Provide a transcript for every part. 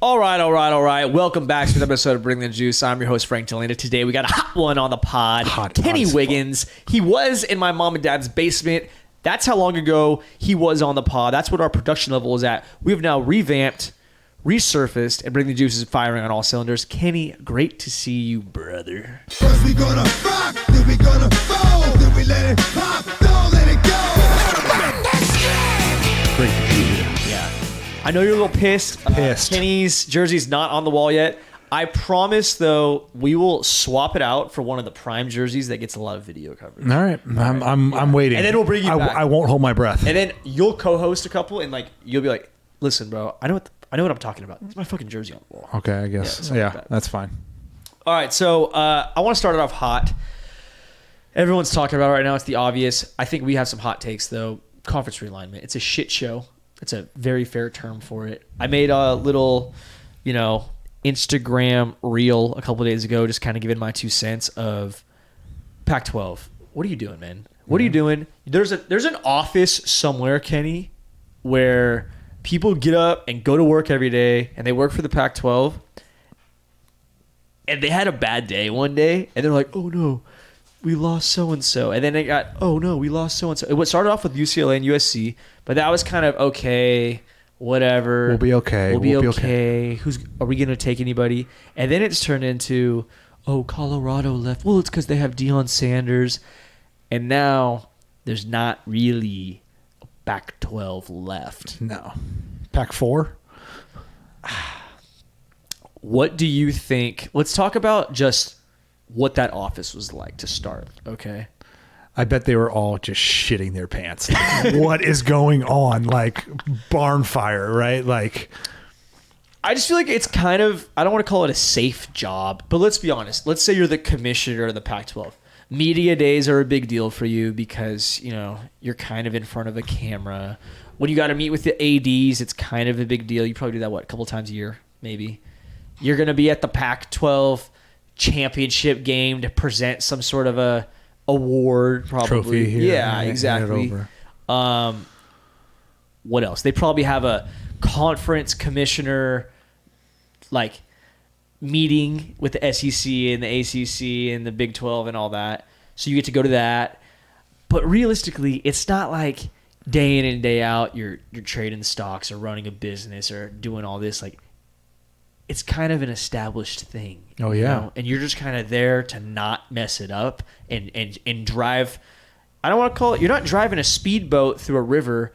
All right. Welcome back to another episode of Bring the Juice. I'm your host, Frank Dalena. Today, we got a hot one on the pod. Kenny Wiggins. He was in my mom and dad's basement. That's how long ago he was on the pod. That's what our production level is at. We have now revamped, resurfaced, and Bring the Juice is firing on all cylinders. Kenny, great to see you, brother. First we gonna rock, then we gonna fold, then we let it pop, don't let it go. Great to be here. Yeah. I know you're a little pissed. Kenny's jersey's not on the wall yet. I promise, though, we will swap it out for one of the prime jerseys that gets a lot of video coverage. All right. I'm waiting. And then we'll bring you back. I won't hold my breath. And then you'll co-host a couple, and you'll be like, "Listen, bro, I know what I'm talking about. It's my fucking jersey on the wall." Okay, I guess. Yeah, that's fine. All right, so I want to start it off hot. Everyone's talking about it right now. It's the obvious. I think we have some hot takes, though. Conference realignment. It's a shit show. It's a very fair term for it. I made a little, Instagram reel a couple of days ago, just kind of giving my 2 cents of Pac-12. What are you doing, man? What are you doing? There's an office somewhere, Kenny, where people get up and go to work every day, and they work for the Pac-12, and they had a bad day one day, and they're like, "Oh no, we lost so-and-so." And then they got, "Oh no, we lost so-and-so." It started off with UCLA and USC, but that was kind of okay. Whatever. We'll be okay. We'll be okay. Are we going to take anybody? And then it's turned into, oh, Colorado left. Well, it's because they have Deion Sanders. And now there's not really a Pac-12 left. No. Pac-4? What do you think? Let's talk about just what that office was like to start, okay? I bet they were all just shitting their pants. What is going on? Like barn fire, right? I just feel like it's kind of, I don't want to call it a safe job, but let's be honest. Let's say you're the commissioner of the Pac-12. Media days are a big deal for you because, you're kind of in front of a camera. When you got to meet with the ADs, it's kind of a big deal. You probably do that, a couple times a year, maybe. You're going to be at the Pac-12 championship game to present some sort of a award, probably. Trophy here. Yeah, exactly. What else? They probably have a conference commissioner meeting with the SEC and the ACC and the Big 12 and all that. So you get to go to that. But realistically, it's not like day in and day out you're trading stocks or running a business or doing all this. It's kind of an established thing. Oh, yeah. And you're just kind of there to not mess it up and drive. I don't want to call it, you're not driving a speedboat through a river.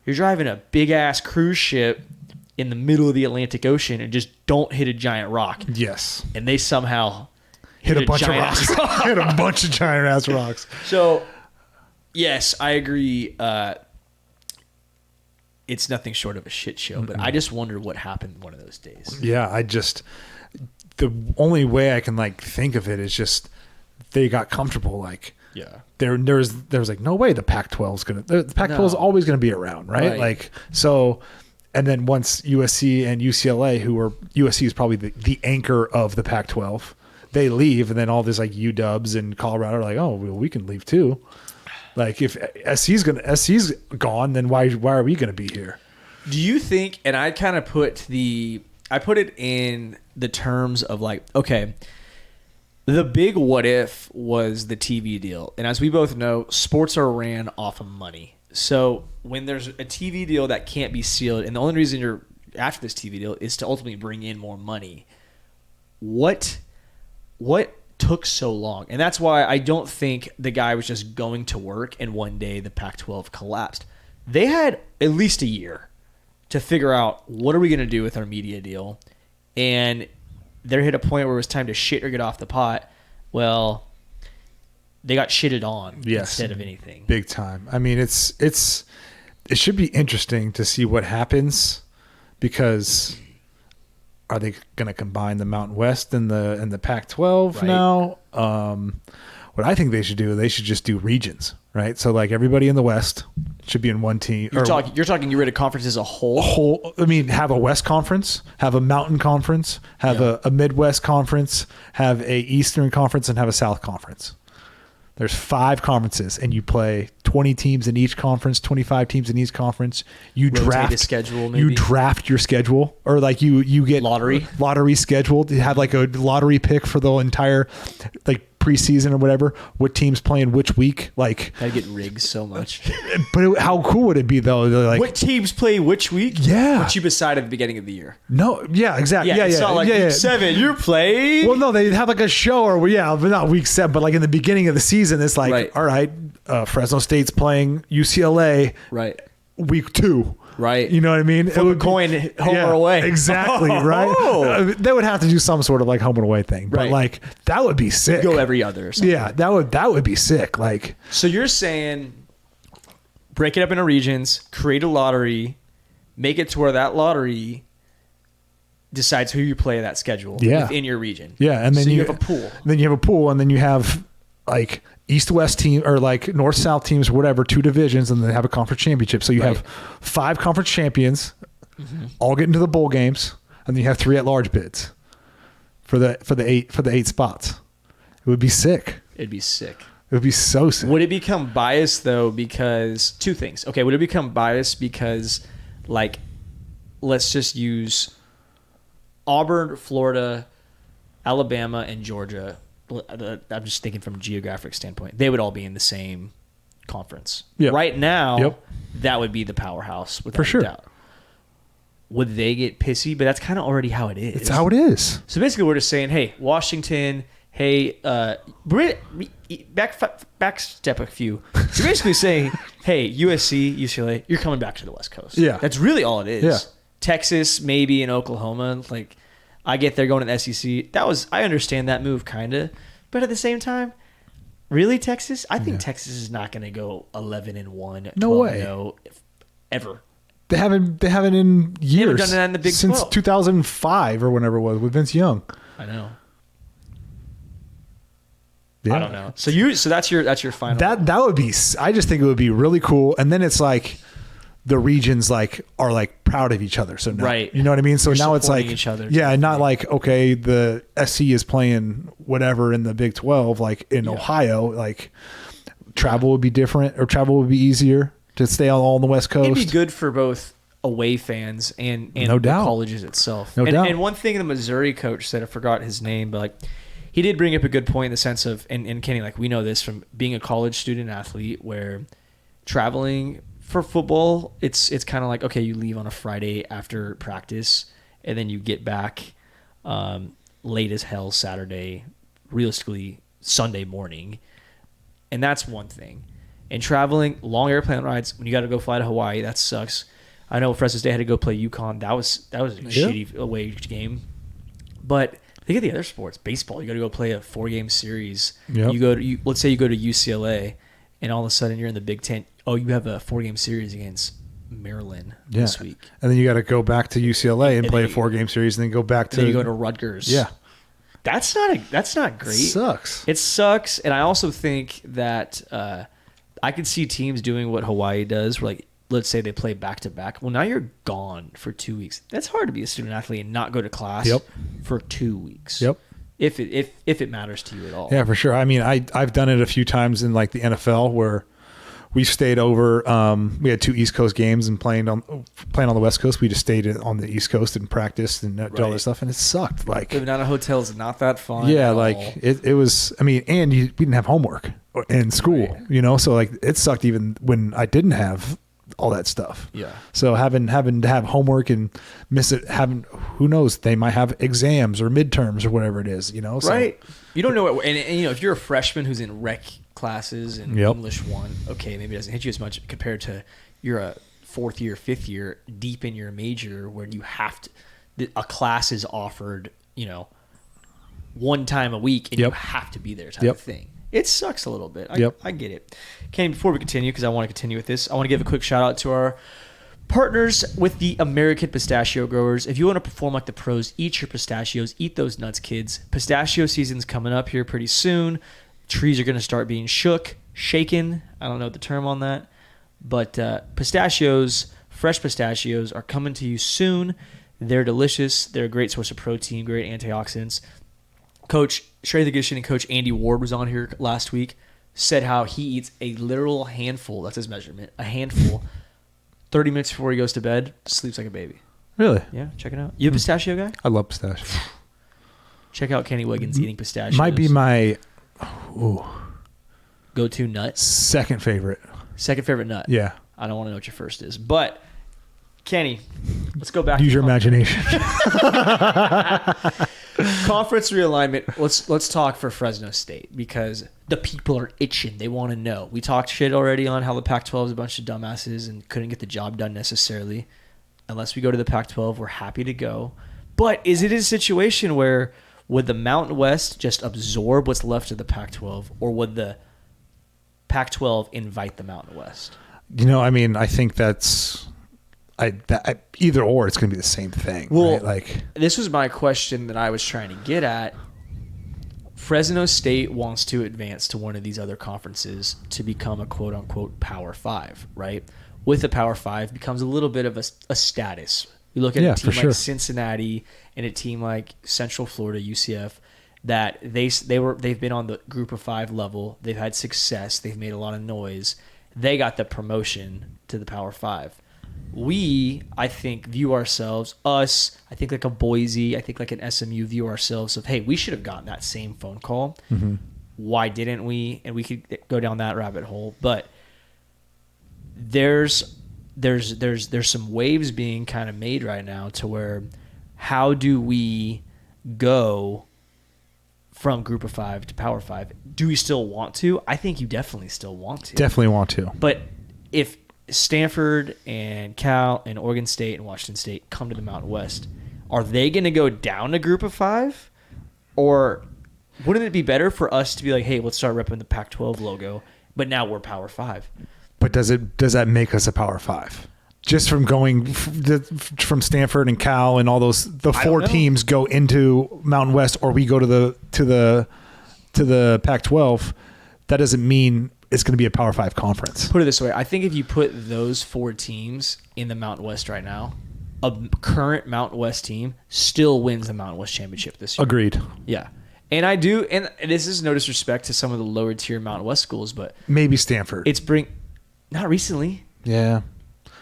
You're driving a big-ass cruise ship in the middle of the Atlantic Ocean and just don't hit a giant rock. Yes. And they somehow hit a bunch of rocks. Hit a bunch of giant-ass rocks. So, yes, I agree. It's nothing short of a shit show, but I just wonder what happened one of those days. Yeah, the only way I can think of it is just they got comfortable. Yeah, there was no way the Pac-12 is always gonna be around, right? So, and then once USC and UCLA, USC is probably the anchor of the Pac-12, they leave, and then all this UWs and Colorado are like, oh, well, we can leave too. If SC's gone, then why are we gonna be here? Do you think? And I kind of put it in the terms of okay, the big what if was the TV deal, and as we both know, sports are ran off of money. So when there's a TV deal that can't be sealed, and the only reason you're after this TV deal is to ultimately bring in more money, what took so long? And that's why I don't think the guy was just going to work and one day the Pac-12 collapsed. They had at least a year to figure out what are we going to do with our media deal, and they hit a point where it was time to shit or get off the pot. Well, they got shitted on instead of anything. Big time. I mean, it should be interesting to see what happens, because are they going to combine the Mountain West and the Pac-12 now? What I think they should do, they should just do regions, right? So everybody in the West should be in one team. You're talking get rid of conference as a whole? Have a West Conference, have a Mountain Conference, have a Midwest Conference, have a Eastern Conference, and have a South Conference. There's 5 conferences, and you play 20 teams in each conference, 25 teams in each conference. You Rotate draft a schedule, maybe. You draft your schedule, or like you get lottery scheduled. You have like a lottery pick for the entire like preseason or whatever. What teams playing which week? Like I get rigged so much. But how cool would it be though? Like what teams play which week? Yeah, what you decide at the beginning of the year. No, yeah, exactly. Yeah, it's not like week 7 you're playing. Well, no, they have like a show, or but not week 7, but like in the beginning of the season, it's like, all right, Fresno State's playing UCLA, right? Week 2. Right. You know what I mean? Flip a coin home or away. Exactly, right? They would have to do some sort of like home and away thing. But like that would be sick. Go every other or something. Yeah, that would be sick. Like, so you're saying break it up into regions, create a lottery, make it to where that lottery decides who you play that schedule within your region. Yeah, and then so you have a pool. Then you have a pool, and then you have like East-West team or like North-South teams, whatever, 2 divisions, and then have a conference championship. So you have 5 conference champions, all get into the bowl games, and then you have 3 at-large bids for the 8 spots. It would be sick. It'd be sick. It would be so sick. Would it become biased though? Because 2 things. Okay, would it become biased because, like, let's just use Auburn, Florida, Alabama, and Georgia. I'm just thinking from a geographic standpoint. They would all be in the same conference. Yep. Right now, that would be the powerhouse without a doubt. Would they get pissy? But that's kind of already how it is. It's how it is. So basically, we're just saying, hey, Washington, hey, back step a few. You're basically saying, hey, USC, UCLA, you're coming back to the West Coast. Yeah. That's really all it is. Yeah. Texas, maybe, and Oklahoma, like, I get they're going to the SEC. I understand that move, kind of. But at the same time, really, Texas? I think Texas is not going to go 11-1. No way. Ever. They haven't in years. They haven't done that in the Big 12. Since 2005 or whenever it was with Vince Young. I know. Yeah. I don't know. So that's your final. That would be. I just think it would be really cool. And then it's like the regions are proud of each other. So now, you know what I mean? So you're now it's like each other. Yeah, not like, okay, the SC is playing whatever in the Big 12, like in Ohio, like travel would be different, or travel would be easier to stay all on the West Coast. It'd be good for both away fans and no the doubt. colleges itself. No doubt. And one thing the Missouri coach said, I forgot his name, but like he did bring up a good point in the sense of, and Kenny, like we know this from being a college student athlete, where traveling for football, it's kind of like, okay, you leave on a Friday after practice, and then you get back late as hell Saturday, realistically Sunday morning, and that's one thing. And traveling, long airplane rides, when you got to go fly to Hawaii, that sucks. I know Fresno State had to go play UConn. That was a shitty away game. But think of the other sports. Baseball, you got to go play a 4-game series. Yep. Let's say you go to UCLA, and all of a sudden you're in the Big Ten. Oh, you have a 4-game series against Maryland this week. And then you got to go back to UCLA and play a 4-game series, and then go back to. Then you go to Rutgers. Yeah, that's not great. It sucks. And I also think that I could see teams doing what Hawaii does, where like let's say they play back to back. Well, now you're gone for 2 weeks. That's hard to be a student athlete and not go to class for 2 weeks. Yep. If it matters to you at all. Yeah, for sure. I mean, I've done it a few times in like the NFL where we stayed over. We had 2 East Coast games and playing on the West Coast. We just stayed on the East Coast and practiced and did all this stuff, and it sucked. Like living out of hotels is not that fun. Yeah, like it was. I mean, and we didn't have homework in school, so like it sucked even when I didn't have all that stuff. Yeah. So having to have homework and miss it, who knows, they might have exams or midterms or whatever it is, So, right. You don't know what, and if you're a freshman who's in rec classes and English 1, okay, maybe it doesn't hit you as much compared to you're a 4th year, 5th year deep in your major where you have to, a class is offered, 1 time a week and you have to be there type of thing. It sucks a little bit. I get it. Kenny, before we continue, because I want to continue with this, I want to give a quick shout out to our partners with the American Pistachio Growers. If you want to perform like the pros, eat your pistachios, eat those nuts, kids. Pistachio season's coming up here pretty soon. Trees are going to start being shaken. I don't know the term on that. But pistachios, fresh pistachios, are coming to you soon. They're delicious. They're a great source of protein, great antioxidants. Coach Strength and Conditioning Coach Andy Ward was on here last week. said how he eats a literal handful. That's his measurement. A handful. 30 minutes before he goes to bed, sleeps like a baby. Really? Yeah, check it out. You a pistachio guy? I love pistachio. Check out Kenny Wiggins eating pistachios. Might be my go-to nut. second favorite. Second favorite nut. Yeah. I don't want to know what your first is, but Kenny, let's go back. Use your imagination. Conference realignment. Let's talk for Fresno State because the people are itching. They want to know. We talked shit already on how the Pac-12 is a bunch of dumbasses and couldn't get the job done necessarily. Unless we go to the Pac-12, we're happy to go. But is it a situation where would the Mountain West just absorb what's left of the Pac-12, or would the Pac-12 invite the Mountain West? I mean, I think that's either or. It's going to be the same thing. Well, right? Like, this was my question that I was trying to get at. Fresno State wants to advance to one of these other conferences to become a quote-unquote Power 5, right? With the Power 5 becomes a little bit of a status. You look at a team like Cincinnati and a team like Central Florida, UCF, that they've been on the Group of 5 level. They've had success. They've made a lot of noise. They got the promotion to the Power 5. We, I think, view ourselves, I think like a Boise, I think like an SMU view ourselves of, hey, we should have gotten that same phone call. Mm-hmm. Why didn't we? And we could go down that rabbit hole. But there's some waves being kind of made right now to where how do we go from Group of 5 to Power 5? Do we still want to? I think you definitely still want to. Definitely want to. But if Stanford and Cal and Oregon State and Washington State come to the Mountain West, are they going to go down to Group of 5? Or wouldn't it be better for us to be like, hey, let's start repping the Pac-12 logo, but now we're Power 5? But does that make us a Power 5? Just from going from Stanford and Cal and all the four teams go into Mountain West, or we go to the Pac-12, that doesn't mean it's going to be a Power 5 conference. Put it this way. I think if you put those 4 teams in the Mountain West right now, a current Mountain West team still wins the Mountain West championship this year. Agreed. Yeah. And I do, and this is no disrespect to some of the lower tier Mountain West schools, but maybe Stanford. Not recently. Yeah.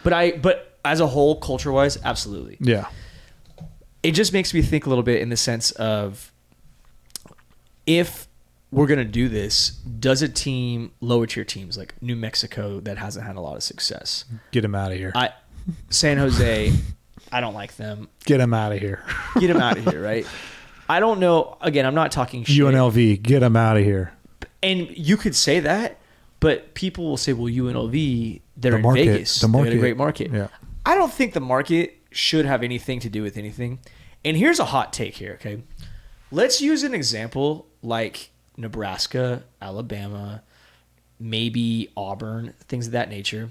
But as a whole, culture-wise, absolutely. Yeah. It just makes me think a little bit in the sense of, if we're going to do this, does a team, lower tier teams like New Mexico that hasn't had a lot of success, get them out of here. San Jose, I don't like them. Get them out of here. Get them out of here, right? I don't know. Again, I'm not talking shit. UNLV, get them out of here. And you could say that, but people will say, well, UNLV, they're in market, Vegas. The market. They're in a great market. Yeah. I don't think the market should have anything to do with anything. And here's a hot take here, okay? Let's use an example like Nebraska, Alabama, maybe Auburn, things of that nature.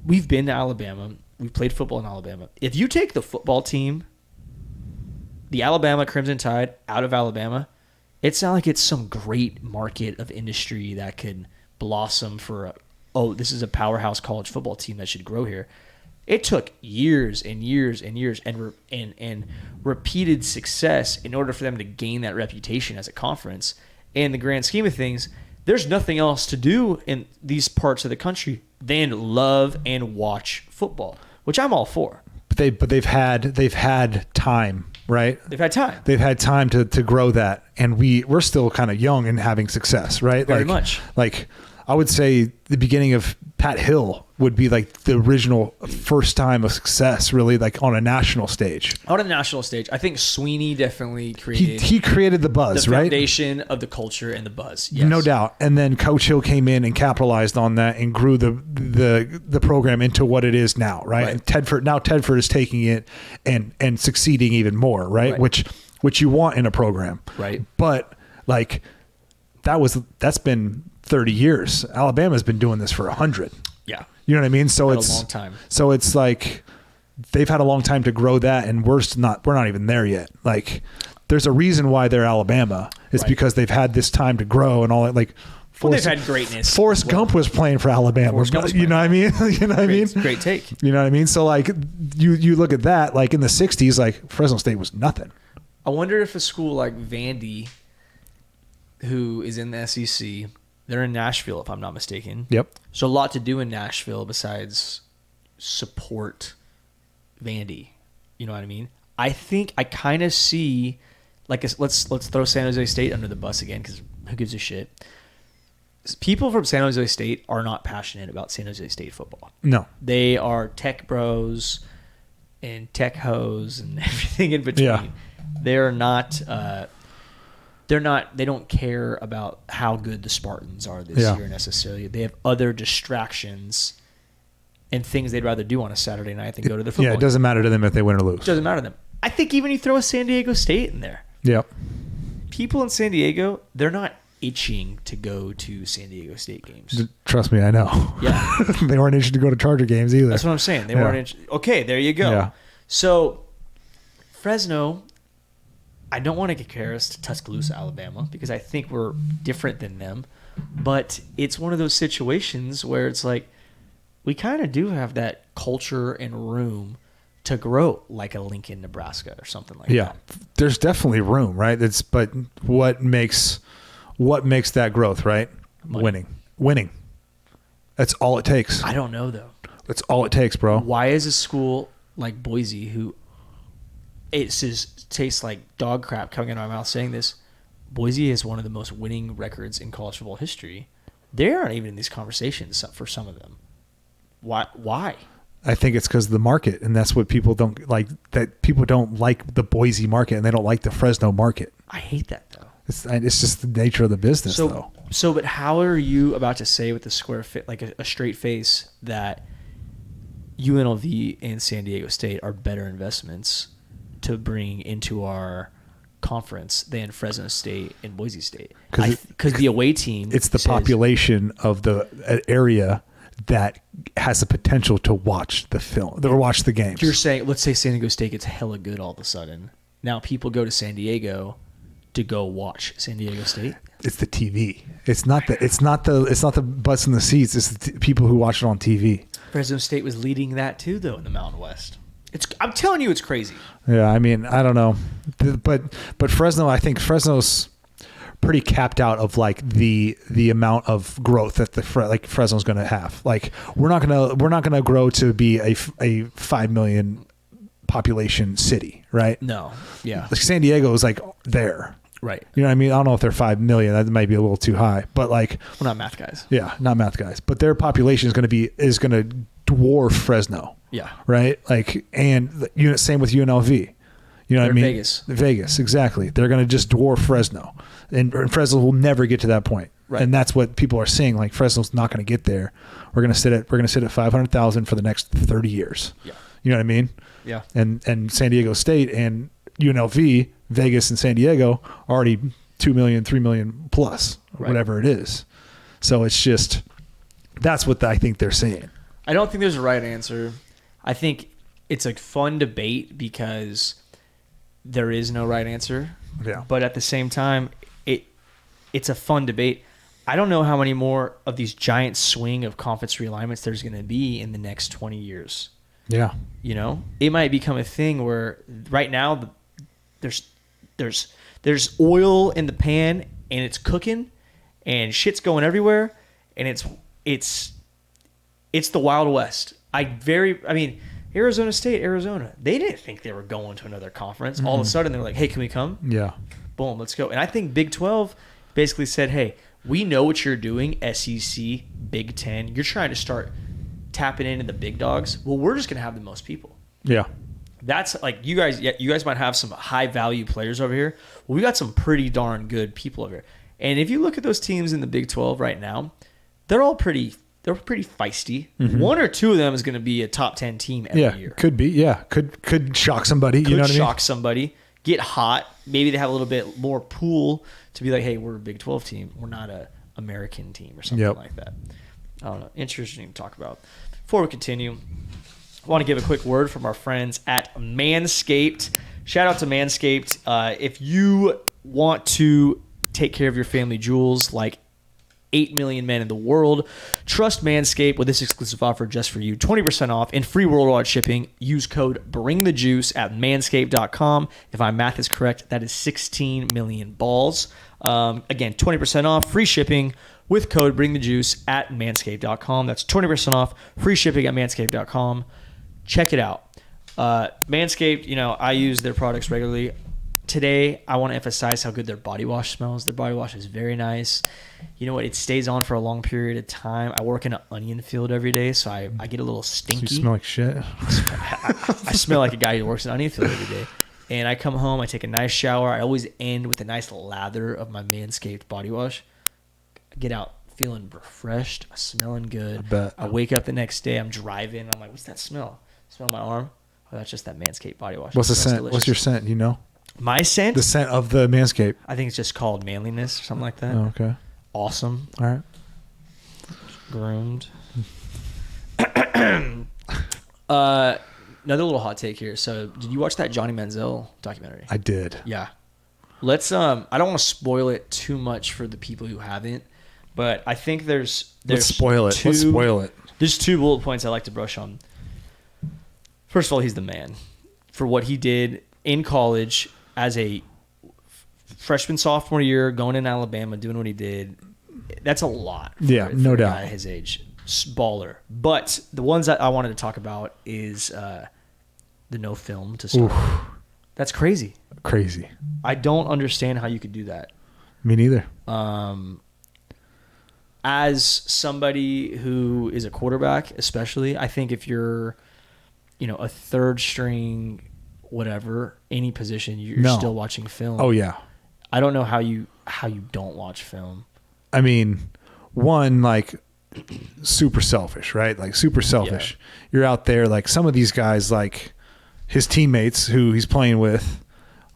We've been to Alabama. We've played football in Alabama. If you take the football team, the Alabama Crimson Tide, out of Alabama, it's not like it's some great market of industry that could blossom for this is a powerhouse college football team that should grow here. It took years and years and years and repeated success in order for them to gain that reputation as a conference. In the grand scheme of things, there's nothing else to do in these parts of the country than love and watch football, which I'm all for. But they've had time, right? They've had time. They've had time to grow that, and we're still kind of young and having success, right? Very much. Like, I would say the beginning of Pat Hill would be like the original first time of success, really, like on a national stage. On a national stage, I think Sweeney definitely created. He created the buzz, the right? foundation of the culture and the buzz. Yes. No doubt. And then Coach Hill came in and capitalized on that and grew the program into what it is now, right? And Tedford is taking it and succeeding even more, right? Which you want in a program, right? But like that's been 30 years. Alabama's been doing this for 100. Yeah. You know what I mean? So it's a long time. So it's like they've had a long time to grow that, and we're not even there yet. Like, there's a reason why they're Alabama. It's because they've had this time to grow and all that. Like, they've had greatness. Forrest Gump was playing for Alabama. You know what I mean? You know what I mean? Great take. You know what I mean? So like you look at that, like in the 60s, like Fresno State was nothing. I wonder if a school like Vandy, who is in the SEC, They're in Nashville, if I'm not mistaken. Yep. So a lot to do in Nashville besides support Vandy. You know what I mean? I think I kind of see, like, let's throw San Jose State under the bus again, because who gives a shit? People from San Jose State are not passionate about San Jose State football. No. They are tech bros and tech hoes and everything in between. Yeah. They're not. They don't care about how good the Spartans are this year necessarily. They have other distractions and things they'd rather do on a Saturday night than go to the football. Yeah, it doesn't matter to them if they win or lose. It doesn't matter to them. I think even you throw a San Diego State in there. Yep. People in San Diego, they're not itching to go to San Diego State games. Trust me, I know. Yeah. They weren't itching to go to Charger games either. That's what I'm saying. They weren't itching. Okay, there you go. Yeah. So, Fresno, I don't want to compare us to Tuscaloosa, Alabama, because I think we're different than them. But it's one of those situations where it's like, we kind of do have that culture and room to grow like a Lincoln, Nebraska or something like that. Yeah. There's definitely room, right? But what makes that growth, right? Money. Winning. That's all it takes. I don't know, though. That's all it takes, bro. Why is a school like Boise, who it just tastes like dog crap coming out of my mouth saying this, Boise has one of the most winning records in college football history. They aren't even in these conversations for some of them. Why? I think it's because of the market, and that's what people don't like. That people don't like the Boise market, and they don't like the Fresno market. I hate that, though. It's just the nature of the business, though. But how are you about to say with a square fit, like a straight face, that UNLV and San Diego State are better investments to bring into our conference than Fresno State and Boise State? Because the away team, it's the population of the area that has the potential to watch the film or watch the games. You're saying, let's say San Diego State gets hella good all of a sudden. Now people go to San Diego to go watch San Diego State. It's the TV. It's not the butts in the seats. It's the people who watch it on TV. Fresno State was leading that too, though, in the Mountain West. I'm telling you, it's crazy. Yeah, I mean, I don't know, but Fresno, I think Fresno's pretty capped out of like the amount of growth that Fresno's going to have. Like we're not gonna grow to be a 5 million population city, right? No, yeah. Like San Diego is like there, right? You know what I mean? I don't know if they're 5 million. That might be a little too high, but like we're not math guys. Yeah, not math guys. But their population is going to dwarf Fresno. Yeah. Right. Like, and same with UNLV. You know what I mean? Vegas, exactly. They're going to just dwarf Fresno, and Fresno will never get to that point. Right. And that's what people are saying. Like Fresno's not going to get there. We're going to sit at 500,000 for the next 30 years. Yeah. You know what I mean? Yeah. And San Diego State and UNLV, Vegas and San Diego already 2 million, 3 million plus, or whatever it is. So it's just that's what I think they're saying. I don't think there's a right answer. I think it's a fun debate because there is no right answer. Yeah. But at the same time, it's a fun debate. I don't know how many more of these giant swing of conference realignments there's going to be in the next 20 years. Yeah. You know, it might become a thing where right now there's oil in the pan and it's cooking and shit's going everywhere and it's the Wild West. Arizona State, Arizona, they didn't think they were going to another conference. All of a sudden, they're like, hey, can we come? Yeah. Boom, let's go. And I think Big 12 basically said, hey, we know what you're doing, SEC, Big 10. You're trying to start tapping into the big dogs. Well, we're just going to have the most people. Yeah. That's like you guys might have some high-value players over here. Well, we got some pretty darn good people over here. And if you look at those teams in the Big 12 right now, they're pretty feisty. Mm-hmm. One or two of them is going to be a top 10 team every year. Could be. Yeah, could shock somebody. You know what I mean? Shock somebody. Get hot. Maybe they have a little bit more pool to be like, hey, we're a Big 12 team. We're not a American team or something like that. I don't know. Interesting to talk about. Before we continue, I want to give a quick word from our friends at Manscaped. Shout out to Manscaped. If you want to take care of your family jewels like 8 million men in the world, trust Manscaped with this exclusive offer just for you. 20% off and free worldwide shipping. Use code BRINGTHEJUICE at manscaped.com. If my math is correct, that is 16 million balls. Again, 20% off, free shipping, with code Bring the Juice at manscaped.com. That's 20% off, free shipping at manscaped.com. Check it out. Manscaped, you know, I use their products regularly. Today, I want to emphasize how good their body wash smells. Their body wash is very nice. You know what? It stays on for a long period of time. I work in an onion field every day, so I get a little stinky. So you smell like shit? I smell like a guy who works in an onion field every day. And I come home, I take a nice shower. I always end with a nice lather of my Manscaped body wash. I get out feeling refreshed, smelling good. I bet. I wake up the next day, I'm driving. I'm like, what's that smell? Smell my arm? Oh, that's just that Manscaped body wash. What's the scent? Delicious. What's your scent? You know? My scent? The scent of the Manscaped. I think it's just called manliness or something like that. Oh, okay. Awesome. All right. Groomed. Another little hot take here. So, did you watch that Johnny Manziel documentary? I did. Yeah. Let's I don't want to spoil it too much for the people who haven't, but I think there's Let's spoil it. Let's spoil it. There's 2 bullet points I like to brush on. First of all, he's the man for what he did in college as a freshman, sophomore year, going in Alabama, doing what he did. That's a lot. Yeah, no doubt. A guy his age, baller. But the ones that I wanted to talk about is the no film to start. Oof. That's crazy. Crazy. I don't understand how you could do that. Me neither. As somebody who is a quarterback, especially, I think if you're, you know, a third string, whatever, any position, you're still watching film. Oh yeah. I don't know how you don't watch film. I mean, one, like, super selfish, right? Like, super selfish. Yeah. You're out there, like, some of these guys, like, his teammates who he's playing with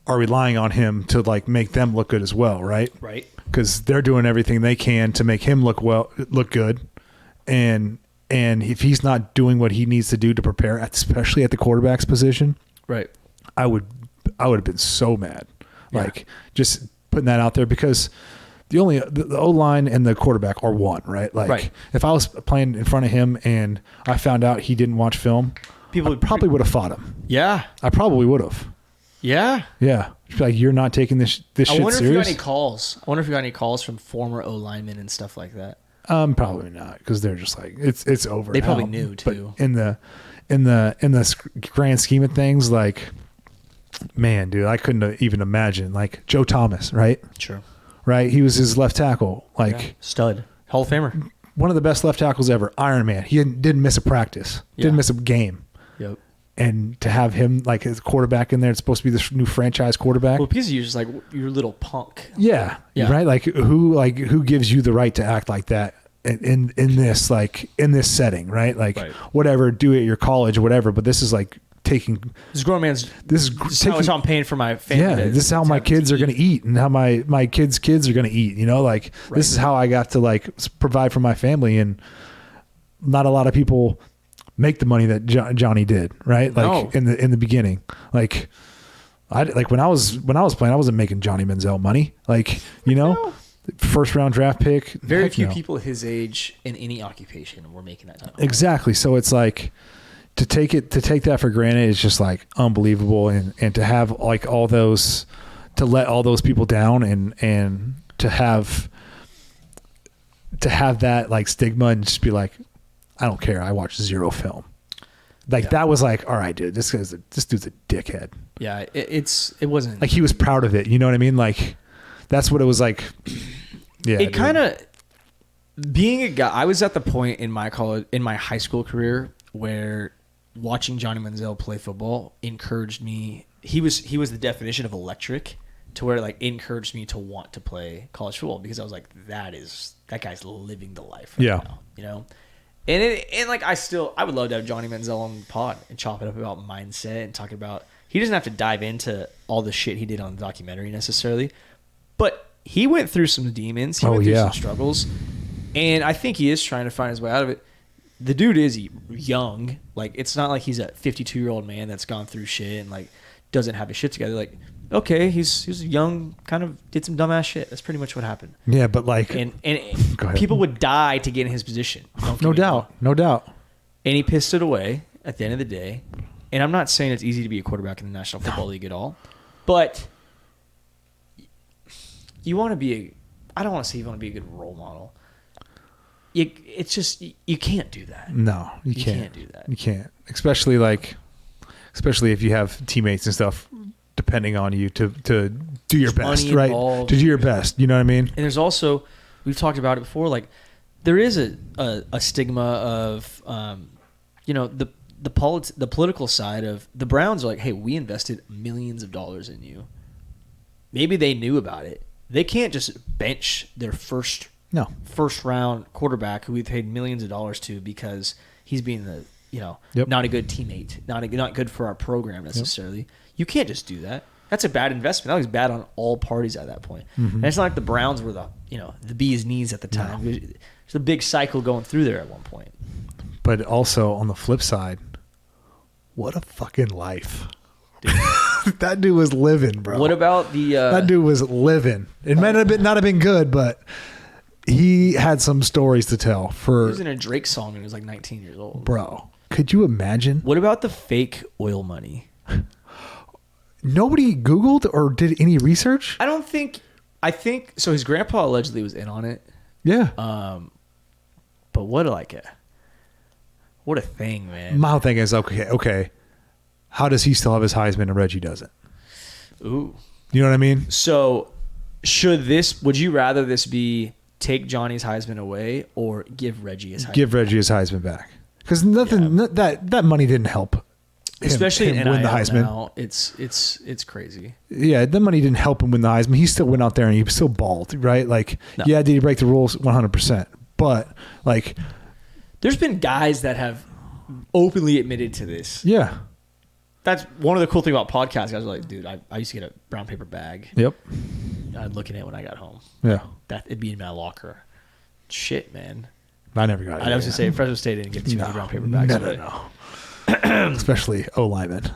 are relying on him to, like, make them look good as well, right? Right. Because they're doing everything they can to make him look good. And if he's not doing what he needs to do to prepare, especially at the quarterback's position, right, I would have been so mad. Yeah. Like, just putting that out there, because the O-line and the quarterback are one, right? Like, right. If I was playing in front of him and I found out he didn't watch film, people probably would have fought him. Yeah. I probably would have. Yeah. Yeah. Like, you're not taking this shit serious? I wonder if you got any calls. I wonder if you got any calls from former O-linemen and stuff like that. Probably not, because they're just like, it's over. They now. probably knew too. But in the grand scheme of things, like, man, dude, I couldn't even imagine. Like, Joe Thomas, right? Sure. Right? He was his left tackle. Like, yeah. Stud. Hall of Famer. One of the best left tackles ever. Iron Man. He didn't miss a practice. Yeah. Didn't miss a game. Yep. And to have him, like, his quarterback in there, it's supposed to be this new franchise quarterback. Well, because you're just like, your little punk. Yeah. Right? Like, who gives you the right to act like that in this setting, right? Like, whatever, do it at your college, whatever. But this is like taking this grown man's. This is how much I'm paying for my family. Yeah, this is how my kids are going to eat, and how my kids' kids are going to eat. You know, like, this is how I got to, like, provide for my family, and not a lot of people make the money that Johnny did, right? Like, in the beginning, like, when I was playing, I wasn't making Johnny Manziel money, like, you know. First round draft pick. Very few people his age in any occupation were making that type of money. Exactly. So it's like, to take that for granted is just, like, unbelievable, and to have, like, to let all those people down, and to have that, like, stigma, and just be like, I don't care, I watched zero film. Like, that was like, all right, dude, this dude's a dickhead. Yeah, it wasn't like, he was proud of it. You know what I mean? Like, that's what it was like. Yeah. It kind of, being a guy, I was at the point in my high school career where watching Johnny Manziel play football encouraged me. He was the definition of electric, to where, like, encouraged me to want to play college football, because I was like, that guy's living the life right now, you know? And like, I would love to have Johnny Manziel on the pod and chop it up about mindset and talking about, he doesn't have to dive into all the shit he did on the documentary necessarily, but he went through some demons. He went through some struggles, and I think he is trying to find his way out of it. The dude is young. Like, it's not like he's a 52-year-old man that's gone through shit and, like, doesn't have his shit together. Like, okay, he's young, kind of did some dumbass shit. That's pretty much what happened. Yeah, but, like, and people would die to get in his position. No doubt. And he pissed it away at the end of the day. And I'm not saying it's easy to be a quarterback in the National Football League at all, but you want to be I don't want to say you want to be a good role model, it's just you can't do that. No, you can't do that. You can't, especially if you have teammates and stuff depending on you to do your best, right? To do your best. You know what I mean? And there's also, we've talked about it before, like there is a stigma of the political side of the Browns are like, hey, we invested millions of dollars in you. Maybe they knew about it. They can't just bench their first round quarterback who we've paid millions of dollars to because he's being not a good teammate, not good for our program necessarily. Yep. You can't just do that. That's a bad investment. That was bad on all parties at that point. Mm-hmm. And it's not like the Browns were the bee's knees at the time. No. There's a big cycle going through there at one point. But also on the flip side, what a fucking life. That dude was living, bro. What about that dude was living. It might not have been good, but he had some stories to tell. He was in a Drake song when he was like 19 years old. Bro, could you imagine? What about the fake oil money? Nobody Googled or did any research? I think so. His grandpa allegedly was in on it. Yeah. But what a thing, man. My whole thing is, okay. How does he still have his Heisman and Reggie doesn't? Ooh. You know what I mean? So would you rather this be take Johnny's Heisman away or give Reggie his Heisman Give Reggie his Heisman back. Because that money didn't help. Especially him in win the Heisman. Now, it's crazy. Yeah, the money didn't help him win the Heisman. He still went out there and he was still balled, right? Like, yeah, did he break the rules? 100%. But like, there's been guys that have openly admitted to this. Yeah. That's one of the cool things about podcasts. Guys are like, dude, I used to get a brown paper bag. Yep. I'd look at it when I got home. Yeah. It'd be in my locker. Shit, man. I never got it. I was going to say, Fresno State didn't get too many brown paper bags. No. Especially O-linemen.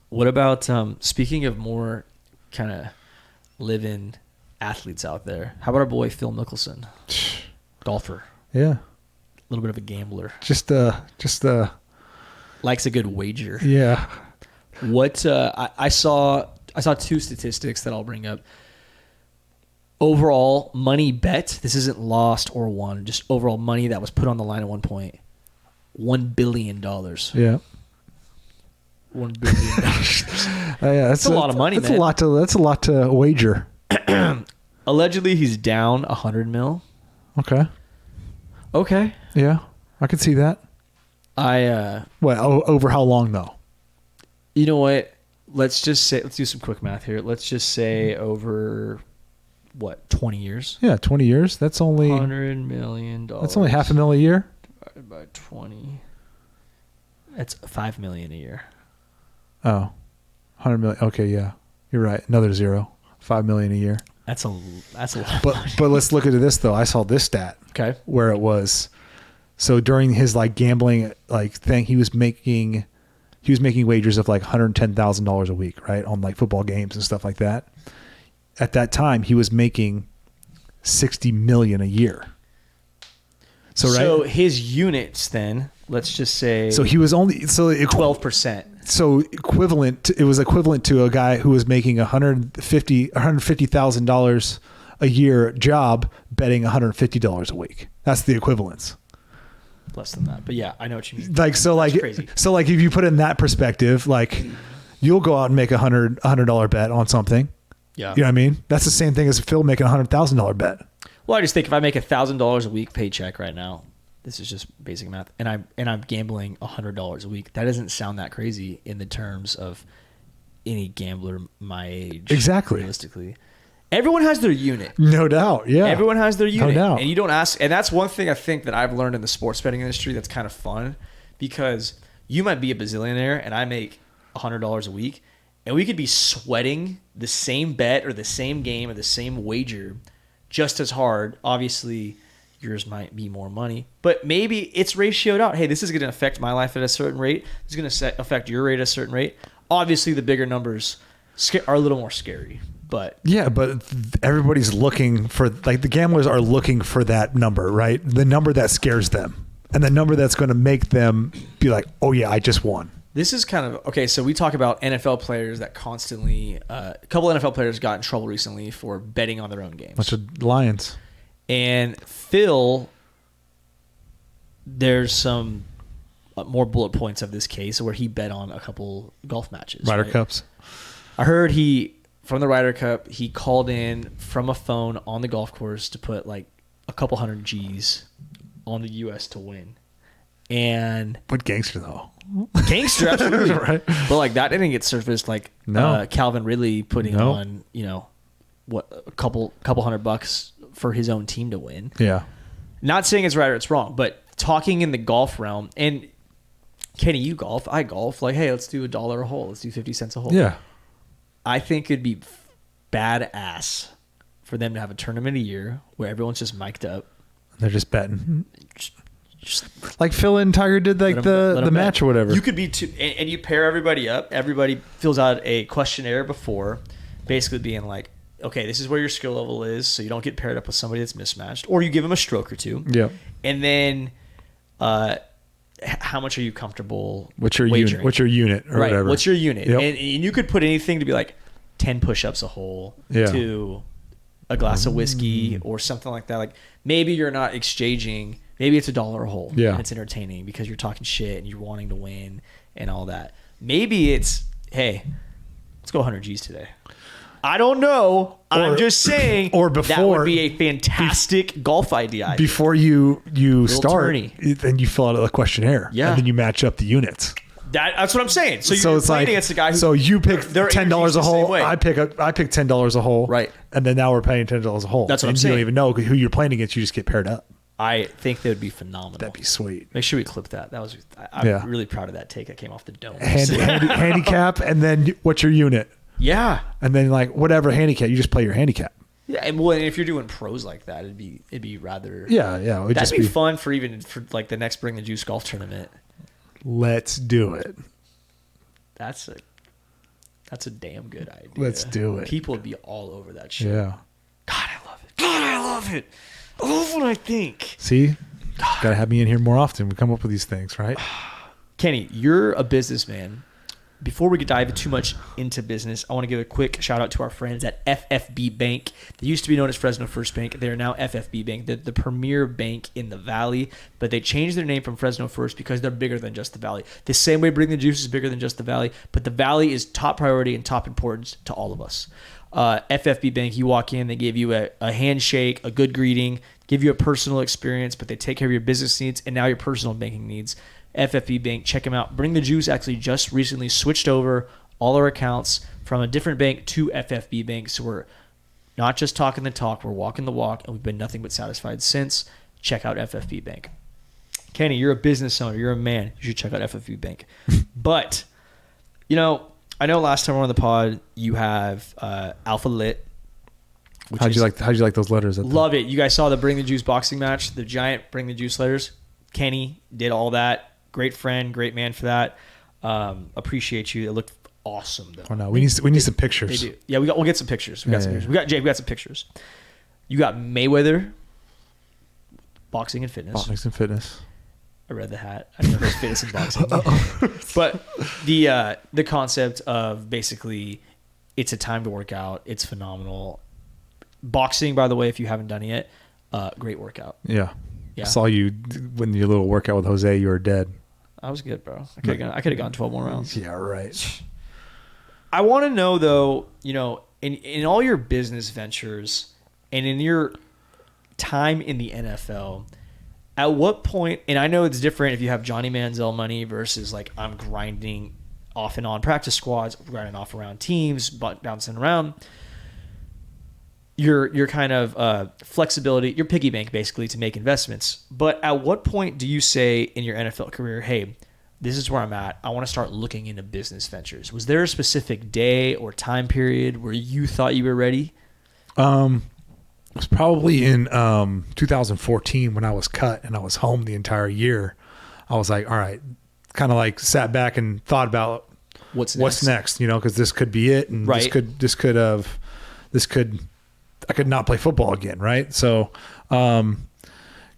What about, speaking of more kind of living athletes out there, how about our boy Phil Mickelson? Golfer. Yeah. A little bit of a gambler. Just likes a good wager. Yeah. What I saw two statistics that I'll bring up. Overall money bet. This isn't lost or won. Just overall money that was put on the line at one point. $1 billion. Yeah. $1 billion. Yeah, that's a lot of money. That's a lot to wager. Allegedly, he's down $100 million. Okay. Yeah, I could see that. Over how long though? You know what? Let's do some quick math here. Let's just say over 20 years? Yeah, 20 years. That's only $100 million. That's only $500,000 a year. Divided by 20. That's $5 million a year. Oh, 100 million. Okay, yeah, you're right. Another zero. $5 million a year. That's a lot. But let's look into this though. I saw this stat. Okay. Where it was, so during his gambling thing, he was making wagers of $110,000 a week, right, on football games and stuff like that. At that time, he was making $60 million a year. So his units then, let's just say. So he was only 12%. So it was equivalent to a guy who was making $150,000 a year job betting $150 a week. That's the equivalence. Less than that, but yeah, I know what you mean. Crazy. So if you put it in that perspective, you'll go out and make $100 bet on something. Yeah, you know what I mean. That's the same thing as Phil making $100,000 bet. Well, I just think if I make $1,000 a week paycheck right now, this is just basic math, and I'm gambling $100 a week. That doesn't sound that crazy in the terms of any gambler my age. Exactly. Realistically, everyone has their unit. No doubt. Yeah. Everyone has their unit. No doubt. And you don't ask. And that's one thing I think that I've learned in the sports betting industry that's kind of fun, because you might be a bazillionaire and I make $100 a week, and we could be sweating the same bet or the same game or the same wager just as hard. Obviously, yours might be more money, but maybe it's ratioed out. Hey, this is going to affect my life at a certain rate. This is going to affect your rate at a certain rate. Obviously, the bigger numbers are a little more scary, but yeah, but everybody's looking for, the gamblers are looking for that number, right? The number that scares them and the number that's going to make them be like, oh yeah, I just won. This is kind of, okay, so we talk about NFL players that constantly, a couple NFL players got in trouble recently for betting on their own games. Bunch of Lions. And Phil there's some more bullet points of this case where he bet on a couple golf matches. Ryder right? Cups. I heard from the Ryder Cup, he called in from a phone on the golf course to put like a couple hundred G's on the U.S. to win. And What gangster though? Gangster, absolutely. Right. But like that didn't get surfaced like Calvin Ridley putting on, a couple $100 for his own team to win. Yeah. Not saying it's right or it's wrong, but talking in the golf realm, and Kenny, you golf, I golf, like, hey, let's do $1 a hole. Let's do 50 cents a hole. Yeah. I think it'd be badass for them to have a tournament a year where everyone's just mic'd up. They're just betting. Just Like Phil and Tiger did like the match or whatever. You could be two, and you pair everybody up. Everybody fills out a questionnaire before, basically being like, okay, this is where your skill level is, so you don't get paired up with somebody that's mismatched, or you give them a stroke or two. Yeah. And then, how much are you comfortable? What's your wagering? unit? What's your unit or right. whatever? What's your unit? Yep. And you could put anything to be like 10 push-ups a hole to a glass of whiskey or something like that. Like maybe you're not exchanging. Maybe it's $1 a hole. Yeah. And it's entertaining because you're talking shit and you're wanting to win and all that. Maybe it's, hey, let's go 100 G's today. I don't know. I'm just saying or before, that would be a fantastic golf idea. Before you start, tourney. then you fill out a questionnaire. Yeah. And then you match up the units. That's what I'm saying. So you're it's playing like, against the guy who... So you pick their $10 energy's a the same hole. way. I pick $10 a hole. Right. And then now we're paying $10 a hole. That's what I'm and saying. You don't even know who you're playing against. You just get paired up. I think that would be phenomenal. That'd be sweet. Make sure we clip that. That was... I'm really proud of that take. I came off the dome. Handicap, and then what's your unit? Yeah. And then like whatever handicap, you just play your handicap. Yeah, and well, if you're doing pros like that, it'd be rather... Yeah. It'd that'd be fun for like the next Bring the Juice golf tournament. Let's do it. That's a damn good idea. Let's do it. People would be all over that shit. Yeah. God, I love it. God, I love it. I love what I think. See? Got to have me in here more often. We come up with these things, right? Kenny, you're a businessman. Before we dive too much into business, I want to give a quick shout out to our friends at FFB Bank. They used to be known as Fresno First Bank. They are now FFB Bank, the premier bank in the Valley. But they changed their name from Fresno First because they're bigger than just the Valley. The same way Bring the Juice is bigger than just the Valley, but the Valley is top priority and top importance to all of us. FFB Bank, you walk in, they give you a handshake, a good greeting, give you a personal experience, but they take care of your business needs and now your personal banking needs. FFB Bank, check them out. Bring the Juice actually just recently switched over all our accounts from a different bank to FFB Bank. So we're not just talking the talk, we're walking the walk, and we've been nothing but satisfied since. Check out FFB Bank. Kenny, you're a business owner. You're a man. You should check out FFB Bank. But, I know last time we were on the pod, you have Alpha Lit. How'd you like those letters? Love it. You guys saw the Bring the Juice boxing match, the giant Bring the Juice letters. Kenny did all that. Great friend, great man for that. Appreciate you. It looked awesome though. Oh no, we need some pictures. They do. Yeah, we'll get some pictures. We got some pictures. We got Jay. We got some pictures. You got Mayweather, boxing and fitness. Boxing and fitness. I read the hat. I know there's fitness and boxing. But the concept of basically, it's a time to work out. It's phenomenal. Boxing, by the way, if you haven't done it yet, great workout. Yeah. Yeah. I saw you when your little workout with Jose. You were dead. I was good, bro. I could have gone 12 more rounds. Yeah, right. I want to know though, in all your business ventures and in your time in the NFL, at what point, and I know it's different if you have Johnny Manziel money versus like I'm grinding off and on practice squads, grinding off around teams, bouncing around. Your kind of flexibility, your piggy bank basically to make investments. But at what point do you say in your NFL career, hey, this is where I'm at. I want to start looking into business ventures. Was there a specific day or time period where you thought you were ready? It was probably in 2014 when I was cut and I was home the entire year. I was like, all right, kind of like sat back and thought about what's next, because this could be it. And right. I could not play football again. Right. So, kind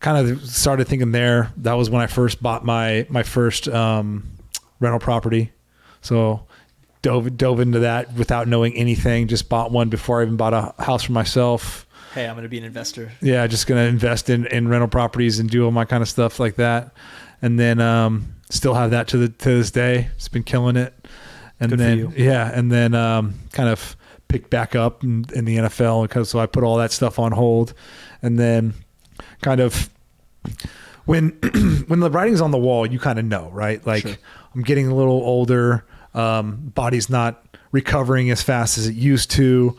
of started thinking there. That was when I first bought my first, rental property. So dove into that without knowing anything, just bought one before I even bought a house for myself. Hey, I'm going to be an investor. Yeah, just going to invest in rental properties and do all my kind of stuff like that. And then still have that to this day. It's been killing it. And Good then for you. yeah, and then kind of picked back up in the NFL, because so I put all that stuff on hold. And then kind of when the writing's on the wall, you kind of know, right? Like, Sure. I'm getting a little older. Body's not recovering as fast as it used to.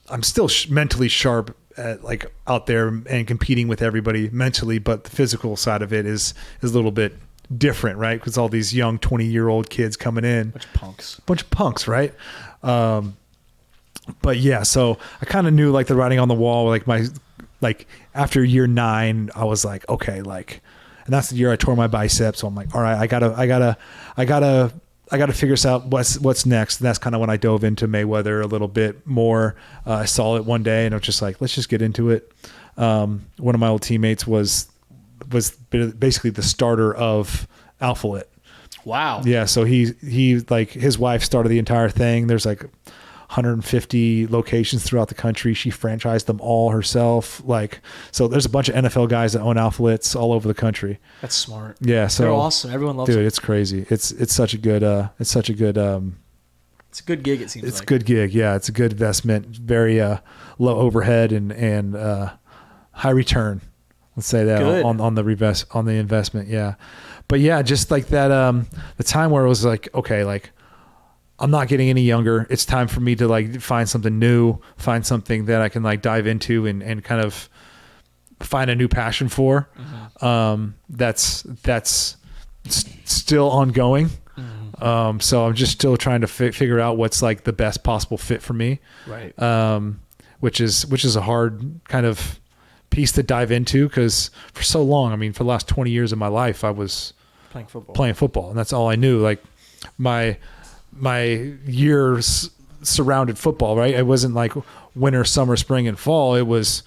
I'm still mentally sharp, like out there and competing with everybody mentally, but the physical side of it is a little bit different, right? Because all these young 20-year-old kids coming in, bunch of punks, right? But yeah, so I kind of knew like the writing on the wall. Like after year 9, I was like, okay, like, and that's the year I tore my bicep. So I'm like, all right, I gotta figure this out. What's next? And that's kind of when I dove into Mayweather a little bit more. I saw it one day and I was just like, let's just get into it. One of my old teammates was basically the starter of Alphalit. Wow. Yeah. So he like, his wife started the entire thing. There's like 150 locations throughout the country. She franchised them all herself. Like, so there's a bunch of NFL guys that own Alphalits all over the country. That's smart. Yeah. So they're awesome. Everyone loves dude, them. it's crazy. It's such a good, It's a good gig, it seems like. it's a good gig. Yeah. It's a good investment. Very, low overhead and high return. Let's say that Good. on the investment. Yeah. But yeah, just like that, the time where it was like, okay, like, I'm not getting any younger. It's time for me to like find something new, find something that I can like dive into and kind of find a new passion for. Mm-hmm. That's still ongoing. Mm-hmm. So I'm just still trying to figure out what's like the best possible fit for me. Right. Which is a hard kind of piece to dive into, because for so long, I mean, for the last 20 years of my life, I was playing football, and that's all I knew. Like my years surrounded football, right? It wasn't like winter, summer, spring, and fall. It was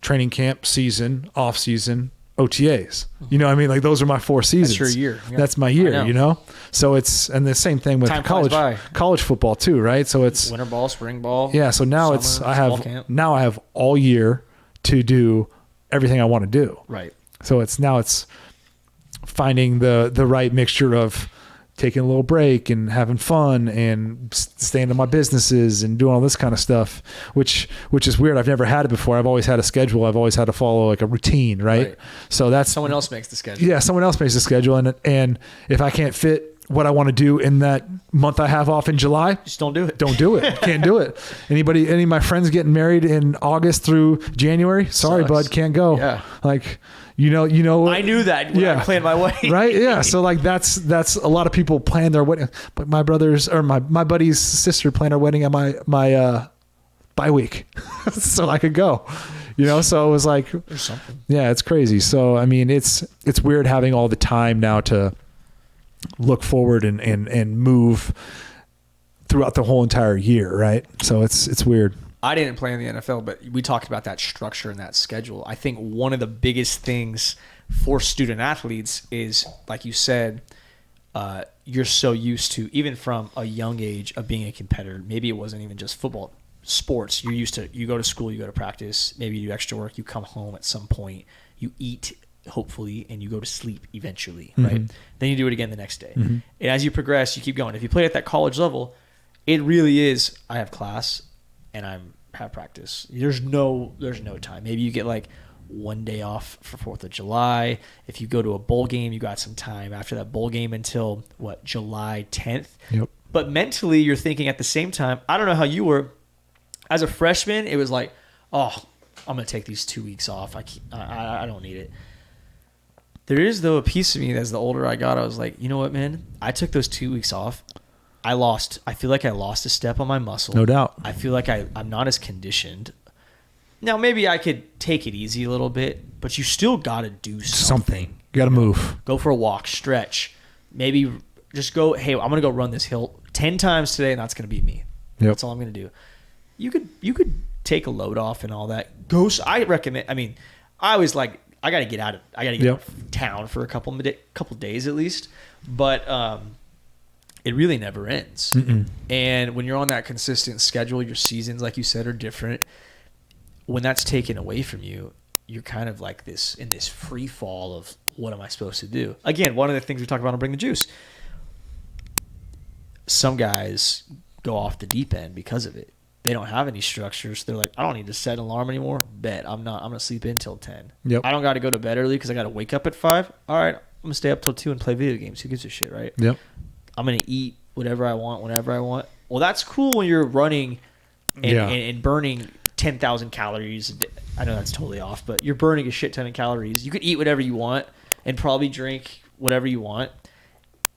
training camp, season, off season, OTAs. You know what I mean? Like, those are my 4 seasons. That's your year. Yeah. That's my year, you know? So and the same thing with Time flies by. college football too, right? So it's winter ball, spring ball. yeah. So now summer, I have all year to do everything I want to do. Right. So it's finding the right mixture of taking a little break and having fun and staying in my businesses and doing all this kind of stuff, which is weird. I've never had it before. I've always had a schedule. I've always had to follow like a routine, right? So that's someone else makes the schedule. Yeah, someone else makes the schedule, and if I can't fit what I want to do in that month I have off in July, just don't do it. Don't do it. Can't do it. Any of my friends getting married in August through January? Sorry, Sucks. bud, can't go. Yeah. Like, you know. I knew that when I planned my wedding. Right? Yeah. So like that's a lot of people plan their wedding, but my buddy's sister planned her wedding at my bye week, so I could go. You know, so it was like, there's something. Yeah, it's crazy. So I mean, it's weird having all the time now to look forward and move throughout the whole entire year, right? So it's weird. I didn't play in the NFL, but we talked about that structure and that schedule. I think one of the biggest things for student athletes is, like you said, you're so used to, even from a young age, of being a competitor. Maybe it wasn't even just football, sports. You're used to, you go to school, you go to practice, maybe you do extra work, you come home at some point, you eat, hopefully, and you go to sleep eventually, right? Then you do it again the next day. And as you progress, you keep going. If you play at that college level, it really is, I have class and have practice. There's no time. Maybe you get like one day off for 4th of July. If you go to a bowl game, you got some time after that bowl game until July 10th. Yep. But mentally, you're thinking at the same time, I don't know how you were. As a freshman, it was like, oh, I'm going to take these 2 weeks off. I don't need it. There is, though, a piece of me as the older I got, I was like, you know what, man? I took those 2 weeks off. I feel like I lost a step on my muscle. No doubt. I feel like I'm not as conditioned. Now, maybe I could take it easy a little bit, but you still got to do something. You got to move. Go for a walk, stretch. Maybe just go, hey, I'm going to go run this hill 10 times today, and that's going to be me. Yep. That's all I'm going to do. You could take a load off and all that. I recommend, I always like, I got to get out of town for a couple days at least. But it really never ends. And when you're on that consistent schedule, your seasons, like you said, are different. when that's taken away from you, you're kind of like this in this free fall of what am I supposed to do? Again, one of the things we talked about on Bring the Juice. Some guys go off the deep end because of it. They don't have any structures. They're like, I don't need to set an alarm anymore. Bet I'm gonna sleep in till 10. Yep. I don't got to go to bed early because I got to wake up at 5. All right, I'm gonna stay up till 2 and play video games. Who gives a shit, right? Yep. I'm gonna eat whatever I want whenever I want. Well, that's cool when you're running and burning 10,000 calories. I know that's totally off, but you're burning a shit ton of calories. You can eat whatever you want and probably drink whatever you want,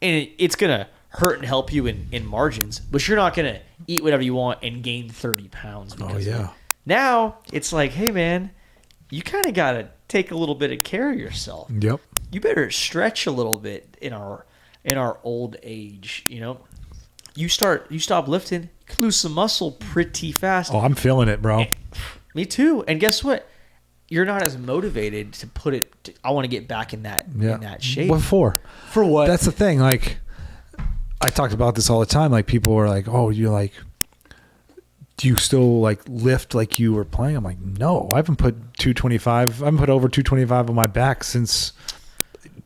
and it's gonna hurt and help you in margins, but you're not going to eat whatever you want and gain 30 pounds. Because of it. Now it's like, hey man, you kind of got to take a little bit of care of yourself. Yep. You better stretch a little bit in our old age. You know, you stop lifting, you can lose some muscle pretty fast. Oh, I'm feeling it, bro. Me too. And guess what? You're not as motivated to put it. I want to get back in that shape. What for? For what? That's the thing. Like, I talked about this all the time. Like, people are like, "Oh, you like, do you still like lift like you were playing?" I'm like, "No, I haven't put 225. I haven't put over 225 on my back since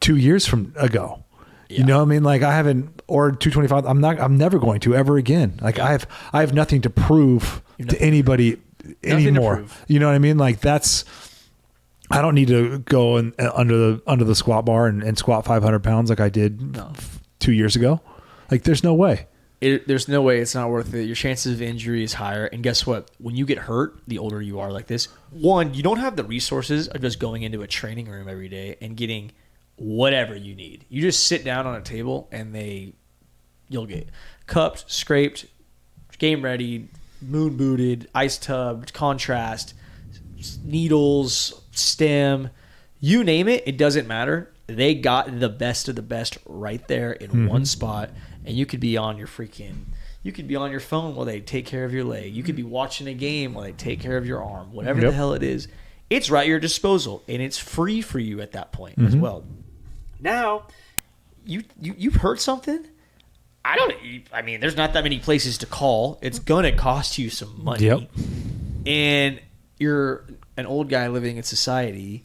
2 years from ago." Yeah. You know what I mean? Like, I haven't, or 225. I'm never going to ever again. Like, I have nothing to prove to anybody anymore. You know what I mean? Like, I don't need to go under the squat bar and squat 500 pounds like I did 2 years ago. Like, there's no way. There's no way. It's not worth it. Your chances of injury is higher. And guess what? When you get hurt, the older you are like this, one, you don't have the resources of just going into a training room every day and getting whatever you need. You just sit down on a table and you'll get cupped, scraped, game ready, moon booted, ice tubbed, contrast, needles, stem, you name it. It doesn't matter. They got the best of the best right there in one spot. And you could be on your phone while they take care of your leg. You could be watching a game while they take care of your arm. Whatever the hell it is, it's right at your disposal, and it's free for you at that point as well. Now, you've heard something. I mean, there's not that many places to call. It's gonna cost you some money. Yep. And you're an old guy living in society,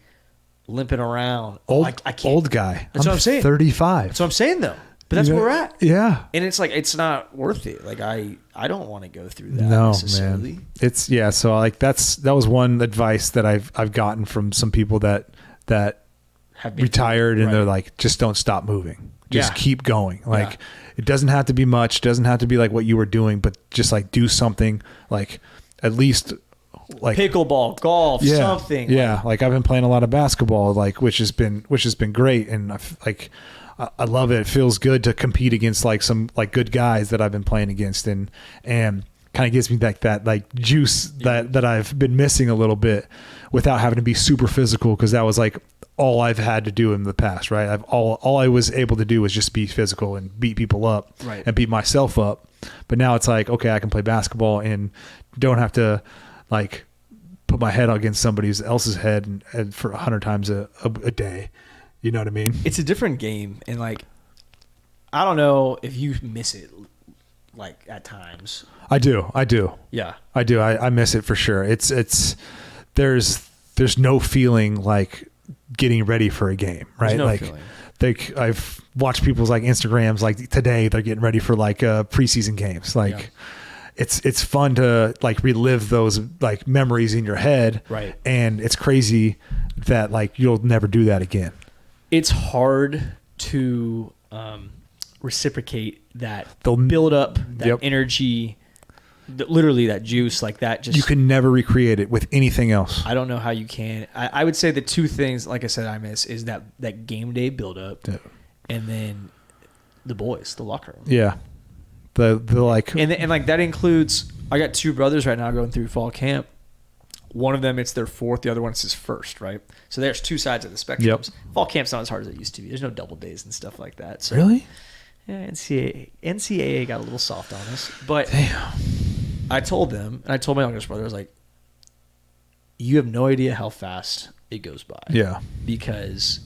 limping around. Old guy. That's what I'm saying. 35. That's what I'm saying, though. But that's where we're at. Yeah. And it's like, it's not worth it. Like, I don't want to go through that no, necessarily. Man. So like that was one advice that I've gotten from some people that have retired and they're like, just don't stop moving. Just keep going. Like, it doesn't have to be much. It doesn't have to be like what you were doing, but just like do something, like at least like pickleball, golf, something. Yeah. Like I've been playing a lot of basketball, like, which has been great. And I love it. It feels good to compete against like some like good guys that I've been playing against, and kind of gives me that like juice that I've been missing a little bit without having to be super physical, because that was like all I've had to do in the past, right? All I was able to do was just be physical and beat people up and beat myself up. But now it's like, okay, I can play basketball and don't have to like put my head against somebody else's head and for 100 times a day. You know what I mean? It's a different game. And like, I don't know if you miss it like at times. I do. Yeah. I do. I miss it for sure. There's no feeling like getting ready for a game, right? No like feeling. I've watched people's like Instagrams, like today they're getting ready for like preseason games. Like it's fun to like relive those like memories in your head. Right. And it's crazy that like you'll never do that again. It's hard to reciprocate that. They'll build up that energy, literally that juice, like that. Just you can never recreate it with anything else. I don't know how you can. I would say the two things, like I said, I miss is that game day build up, and then the boys, the locker room. Yeah, the like, and like that includes. I got two brothers right now going through fall camp. One of them, it's their fourth. The other one, it's his first, right? So there's two sides of the spectrum. Yep. Fall camp's not as hard as it used to be. There's no double days and stuff like that. So, really? Yeah, NCAA got a little soft on us. But damn. I told them, and I told my youngest brother, I was like, you have no idea how fast it goes by. Yeah. Because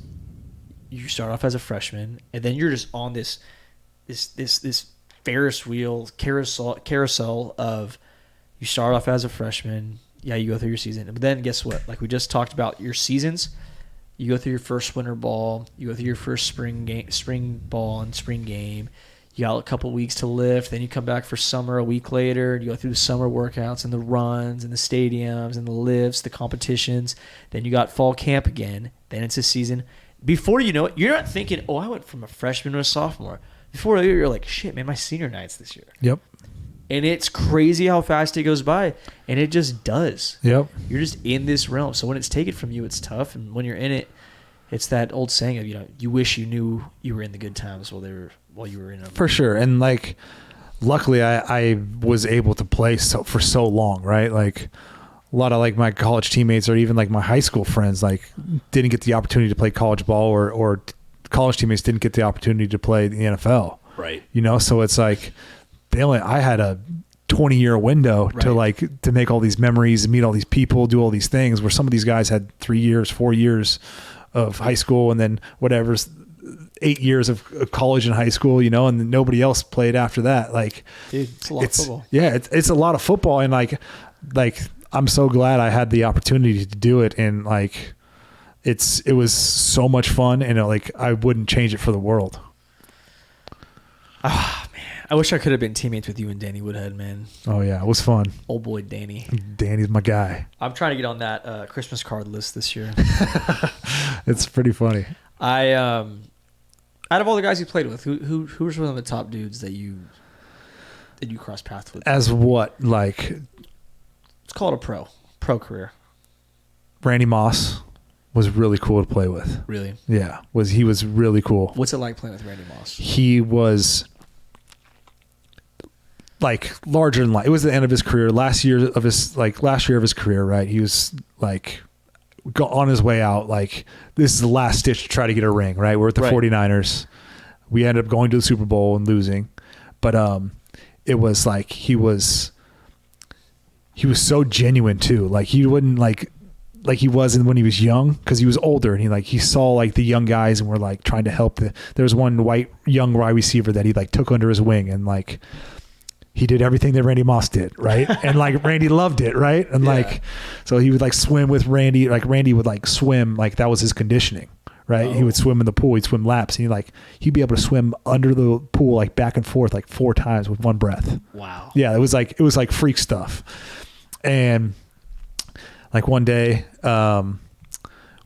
you start off as a freshman, and then you're just on this Ferris wheel carousel of you start off as a freshman. Yeah, you go through your season. But then guess what? Like we just talked about your seasons. You go through your first winter ball. You go through your first spring ball and spring game. You got a couple weeks to lift. Then you come back for summer a week later. And you go through the summer workouts and the runs and the stadiums and the lifts, the competitions. Then you got fall camp again. Then it's a season. Before you know it, you're not thinking, oh, I went from a freshman to a sophomore. Before you're like, shit, man, my senior night's this year. Yep. And it's crazy how fast it goes by. And it just does. Yep. You're just in this realm. So when it's taken from you, it's tough. And when you're in it, it's that old saying of, you wish you knew you were in the good times while you were in them. For sure. And like, luckily I was able to play for so long, right? Like a lot of like my college teammates or even like my high school friends, like didn't get the opportunity to play college ball or college teammates didn't get the opportunity to play the NFL. Right. So it's like I had a 20-year window to make all these memories and meet all these people, do all these things, where some of these guys had 3 years, 4 years of high school and then 8 years of college and high school, and then nobody else played after that. Like, dude, it's a lot of football. Yeah, it's a lot of football, and like I'm so glad I had the opportunity to do it, and like it was so much fun, and I wouldn't change it for the world. Ah, man, I wish I could have been teammates with you and Danny Woodhead, man. Oh yeah, it was fun. Old boy Danny. Danny's my guy. I'm trying to get on that Christmas card list this year. It's pretty funny. Out of all the guys you played with, who was one of the top dudes that you crossed paths with? As what? Like, let's call it a pro career. Randy Moss was really cool to play with. Really? Yeah. He was really cool. What's it like playing with Randy Moss? He was like larger than life. It was the end of his career. Last year of his career, right? He was like on his way out. Like, this is the last stitch to try to get a ring, right? We're at the 49ers. We ended up going to the Super Bowl and losing. But it was like he was so genuine too. Like, he wouldn't like he wasn't when he was young, because he was older, and he saw like the young guys and were like trying to help. There was one young wide receiver that he like took under his wing, and like he did everything that Randy Moss did, right? And like Randy loved it, right? And like, so he would like swim with Randy. Like Randy would like swim, like that was his conditioning, right? Oh. He would swim in the pool. He'd swim laps, and he'd be able to swim under the pool like back and forth like 4 times with one breath. Wow. Yeah, it was like freak stuff. And like one day,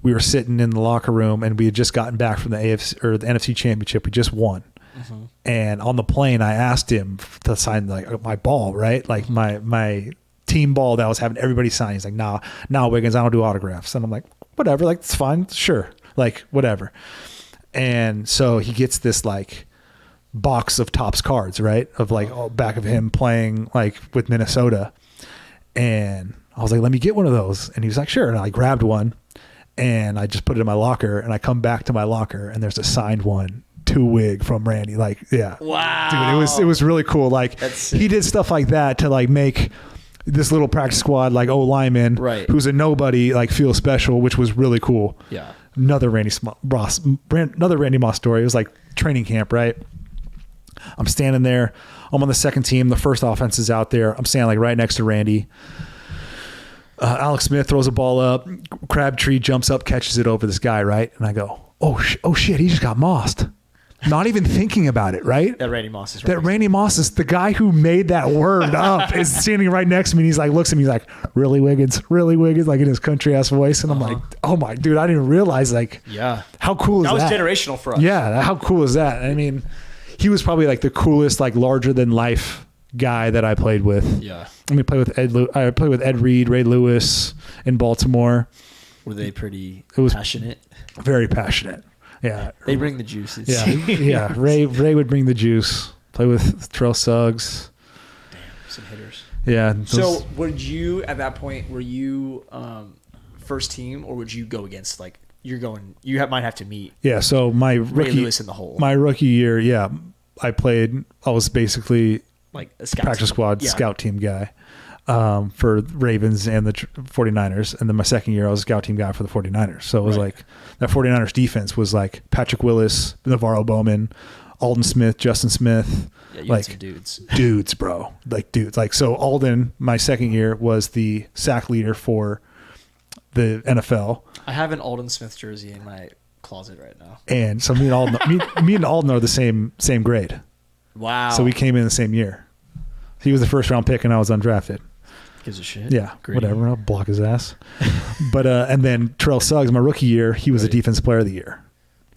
we were sitting in the locker room, and we had just gotten back from the AFC or the NFC Championship. We just won. Mm-hmm. And on the plane, I asked him to sign like my ball, right? Like my team ball that I was having everybody sign. He's like, nah, Wiggins, I don't do autographs. And I'm like, whatever, like it's fine, sure, like whatever. And so he gets this like box of Topps cards, right? Of like back of him playing like with Minnesota. And I was like, let me get one of those. And he was like, sure. And I grabbed one, and I just put it in my locker, and I come back to my locker, and there's a signed one to Wig from Randy. Like, yeah. Wow. Dude, it was really cool. Like, he did stuff like that to like make this little practice squad, like lineman, right, who's a nobody, like feel special, which was really cool. Yeah. Another Randy Moss story. It was like training camp, right? I'm standing there. I'm on the second team. The first offense is out there. I'm standing like right next to Randy. Alex Smith throws a ball up. Crabtree jumps up, catches it over this guy, right? And I go, oh shit, he just got mossed. Not even thinking about it, right? That Randy Moss is the guy who made that word up is standing right next to me, and he's like, looks at me, he's like, really Wiggins, like in his country ass voice. And I'm like, oh my dude, I didn't realize like, yeah, how cool is that? That was generational for us. Yeah, how cool is that? I mean, he was probably like the coolest, like larger than life guy that I played with. Yeah. I mean, I played with Ed Reed, Ray Lewis in Baltimore. Were they pretty passionate? Very passionate. Yeah. They bring the juices. Yeah. Yeah. Ray would bring the juice. Play with Terrell Suggs. Damn, some hitters. Yeah. So would you, at that point, were you first team, or would you go against like might have to meet? Yeah. So my Ray Lewis in the hole. My rookie year, yeah, I was basically like a scout practice squad, scout team guy for Ravens and the 49ers. And then my second year, I was a scout team guy for the 49ers. So it was like that 49ers defense was like Patrick Willis, Navarro Bowman, Alden Smith, Justin Smith. Yeah, you like had some dudes. Dudes, bro. Like dudes. Like so Alden, my second year, was the sack leader for the NFL. I have an Alden Smith jersey in my closet right now. And so me and Alden are the same grade. Wow. So we came in the same year. He was the first round pick and I was undrafted. Gives a shit. Yeah, Greedy. whatever. I'll block his ass. But and then Terrell Suggs, my rookie year, he was the defensive player of the year.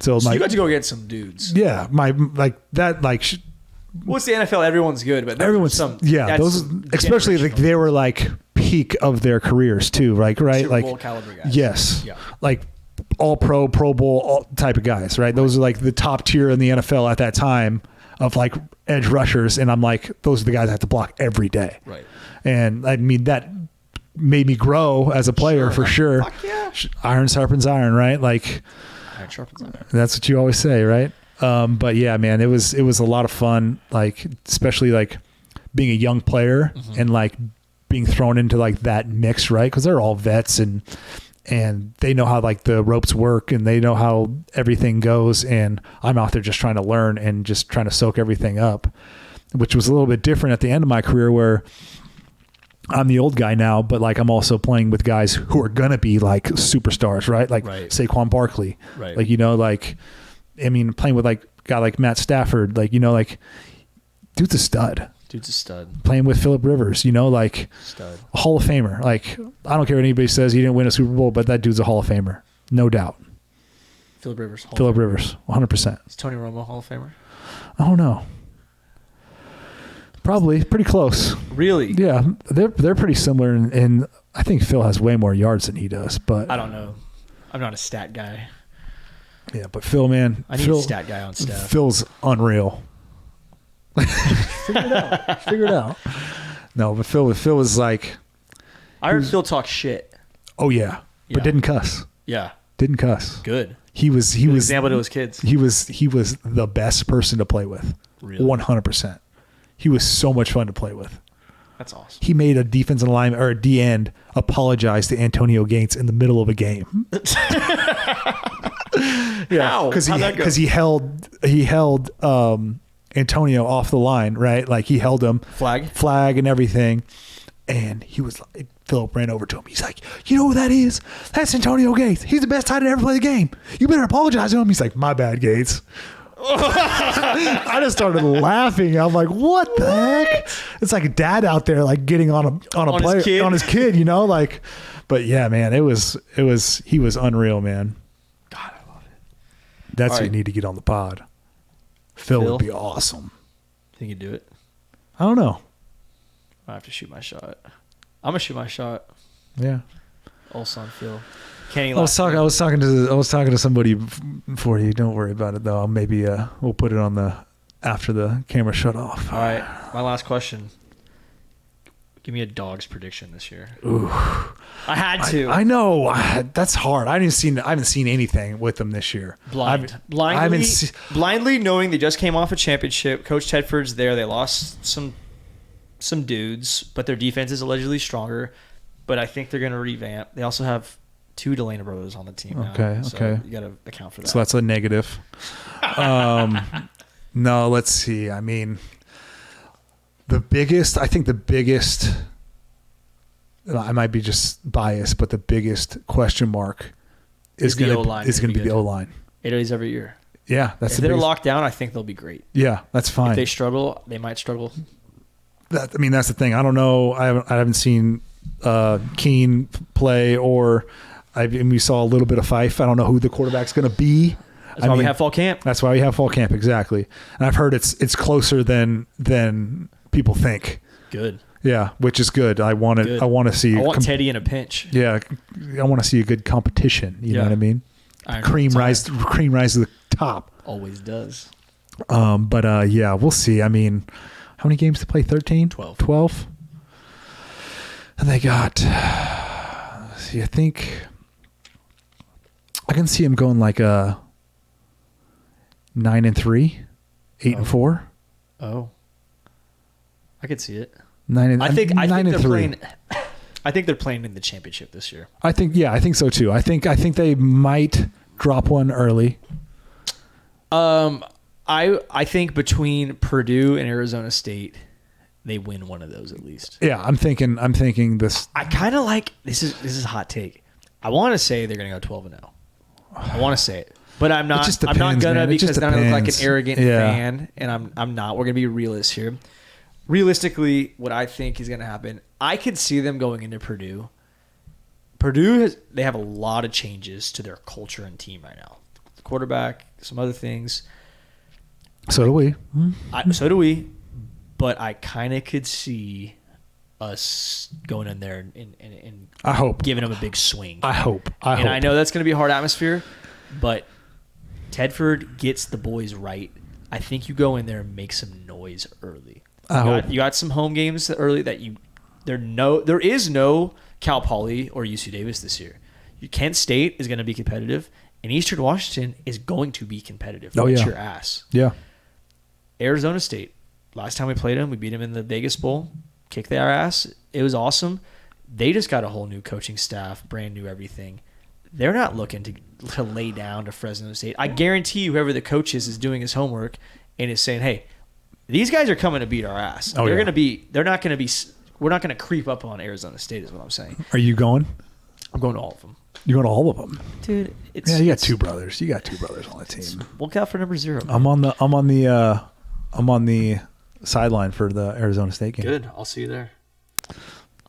So you got to go get some dudes. Yeah, What's the NFL? Everyone's good, but everyone's those especially like they were like peak of their careers too, right? Super like Bowl caliber guys. Yes, Yeah. like all pro, Pro Bowl type of guys, right? Those are like the top tier in the NFL at that time of like edge rushers, and I'm like, those are the guys I have to block every day, Right? And I mean that made me grow as a player for sure. Fuck yeah. Iron sharpens iron, right? Like Iron sharpens iron. that's what you always say, right? But yeah, man, it was a lot of fun, like especially like being a young player and like being thrown into like that mix, right? Because they're all vets and they know how like the ropes work and they know how everything goes, and I'm out there just trying to learn and just trying to soak everything up, which was a little bit different at the end of my career where I'm the old guy now, but like I'm also playing with guys who are gonna be like superstars, right? Like Saquon Barkley, right? Like like I mean, playing with like a guy like Matt Stafford, like like dude's a stud. Playing with Phillip Rivers, like stud. A Hall of Famer. Like I don't care what anybody says, he didn't win a Super Bowl, but that dude's a Hall of Famer, no doubt. Phillip Rivers, 100%. Is Tony Romo Hall of Famer? I don't know. Probably pretty close. Really? Yeah, they're pretty similar, and I think Phil has way more yards than he does. But I don't know. I'm not a stat guy. Yeah, but Phil, man, I need a stat guy on staff. Phil's unreal. Figure it out. No, but Phil was like. I heard Phil talk shit. Oh yeah, but didn't cuss. Yeah, didn't cuss. Good. He was example to his kids. He was the best person to play with. Really? 100%. He was so much fun to play with. That's awesome. He made a defensive lineman or a D end apologize to Antonio Gates in the middle of a game. Yeah, because he held Antonio off the line, right? Like he held him flag and everything, and he was like, Philip ran over to him. He's like, you know who that is? That's Antonio Gates. He's the best tight end ever play the game. You better apologize to him. He's like, my bad, Gates. I just started laughing. I'm like, what the heck? It's like a dad out there like getting on his kid, like. But yeah, man, he was unreal, man. God, I love it. That's who you need to get on the pod. Phil would be awesome. Think you'd do it? I don't know. I have to shoot my shot. I'm gonna shoot my shot. Yeah. Old son Phil. Kenny. I was talking to somebody for you. Don't worry about it though. Maybe we'll put it on after the camera shut off. All right. My last question. Give me a dog's prediction this year. Ooh. I had to. I know. That's hard. I haven't seen anything with them this year. Blindly knowing they just came off a championship. Coach Tedford's there. They lost some dudes, but their defense is allegedly stronger. But I think they're going to revamp. They also have 2 Dalena brothers on the team now. Okay. You got to account for that. So that's a negative. No, let's see. I mean, I think the biggest, I might be just biased, but the biggest question mark is going to be the O-line. It is every year. Yeah. If they're locked down, I think they'll be great. Yeah, that's fine. If they struggle, they might struggle. That's the thing. I don't know. I haven't seen Keen play, or we saw a little bit of Fife. I don't know who the quarterback's going to be. That's why we have fall camp. That's why we have fall camp, exactly. And I've heard it's closer than people think. Good. Yeah, which is good. I want to see. I want Teddy in a pinch. Yeah, I want to see a good competition. You know what I mean? Cream rise to the top. Always does. But yeah, we'll see. I mean, how many games to play? 13? 12. And they got. See, I think I can see him going like a 9-3, 8-4. Oh. I could see it. 9-3. I think they're playing in the championship this year. I think so too. I think they might drop one early. I think between Purdue and Arizona State, they win one of those at least. Yeah, I'm thinking this. I kind of like this is a hot take. I want to say they're going to go 12-0. I want to say it, but I'm not. Just I'm not depends, gonna man. It because just then I look like an depends. arrogant Yeah. fan, and I'm not. We're going to be realists here. Realistically, what I think is going to happen, I could see them going into Purdue. They have a lot of changes to their culture and team right now. The quarterback, some other things. So do we. So do we. But I kind of could see us going in there and I hope. giving them a big swing. I hope. I know that's going to be a hard atmosphere, but Tedford gets the boys right. I think you go in there and make some noise early. You got some home games early that there is no Cal Poly or UC Davis this year. Kent State is going to be competitive, and Eastern Washington is going to be competitive. Oh, yeah. Your ass. Yeah. Arizona State. Last time we played them, we beat them in the Vegas Bowl. Kicked their ass. It was awesome. They just got a whole new coaching staff, brand new everything. They're not looking to lay down to Fresno State. I guarantee you, whoever the coach is doing his homework and is saying, "Hey, these guys are coming to beat our ass. Oh, They're yeah. going to be. They're not going to be. We're not going to creep up on Arizona State." Is what I'm saying. Are you going? I'm going to all of them, You're going to all of them, dude. Yeah, you got two brothers. You got two brothers on the team. Look out for number 0. I'm on the sideline for the Arizona State game. Good. I'll see you there.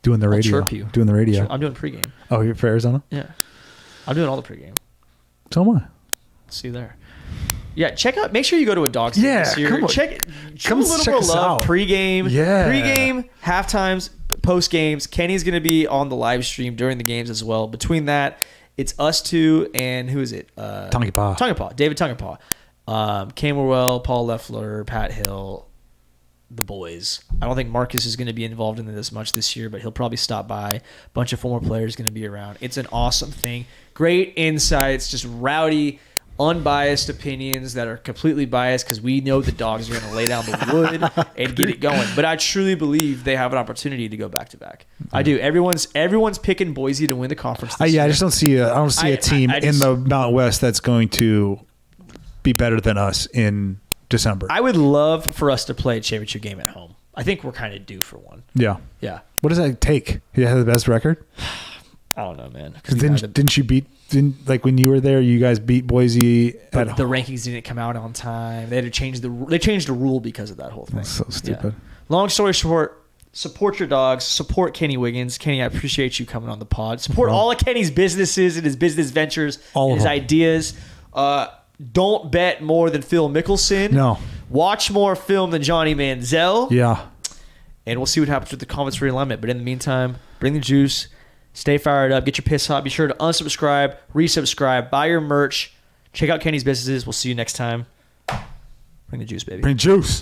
Doing the radio. chirp you. Doing the radio. I'm doing pregame. Oh, you're for Arizona? Yeah, I'm doing all the pregame. So am I. See you there. Yeah, check out. Make sure you go to a Dogs game Yeah, this year. come on. Show Come a little check more us love. out. Pregame, Yeah. pregame, half times, post games. Kenny's going to be on the live stream during the games as well. Between that, it's us two and who is it? Tongapaw. David Tongapaw. Camerwell, Paul Leffler, Pat Hill, the boys. I don't think Marcus is going to be involved in this much this year, but he'll probably stop by. A bunch of former players going to be around. It's an awesome thing. Great insights, just rowdy, unbiased opinions that are completely biased because we know the Dogs are going to lay down the wood and get it going. But I truly believe they have an opportunity to go back to back. I do. Everyone's picking Boise to win the conference this year. I just don't see a team in the Mountain West that's going to be better than us in December. I would love for us to play a championship game at home. I think we're kind of due for one. Yeah. Yeah. What does that take? You have the best record? I don't know, man. Didn't you beat? When you were there, you guys beat Boise But at the rankings didn't come out on time. They had to change they changed the rule because of that whole thing. That's so stupid. Yeah. Long story short, support your Dogs. Support Kenny Wiggins. Kenny, I appreciate you coming on the pod. Support all of Kenny's businesses and his business ventures, All of his them. ideas. Don't bet more than Phil Mickelson. No. Watch more film than Johnny Manziel. Yeah. And we'll see what happens with the conference realignment. But in the meantime, bring the juice. Stay fired up. Get your piss hot. Be sure to unsubscribe, resubscribe, buy your merch. Check out Kenny's businesses. We'll see you next time. Bring the juice, baby. Bring juice.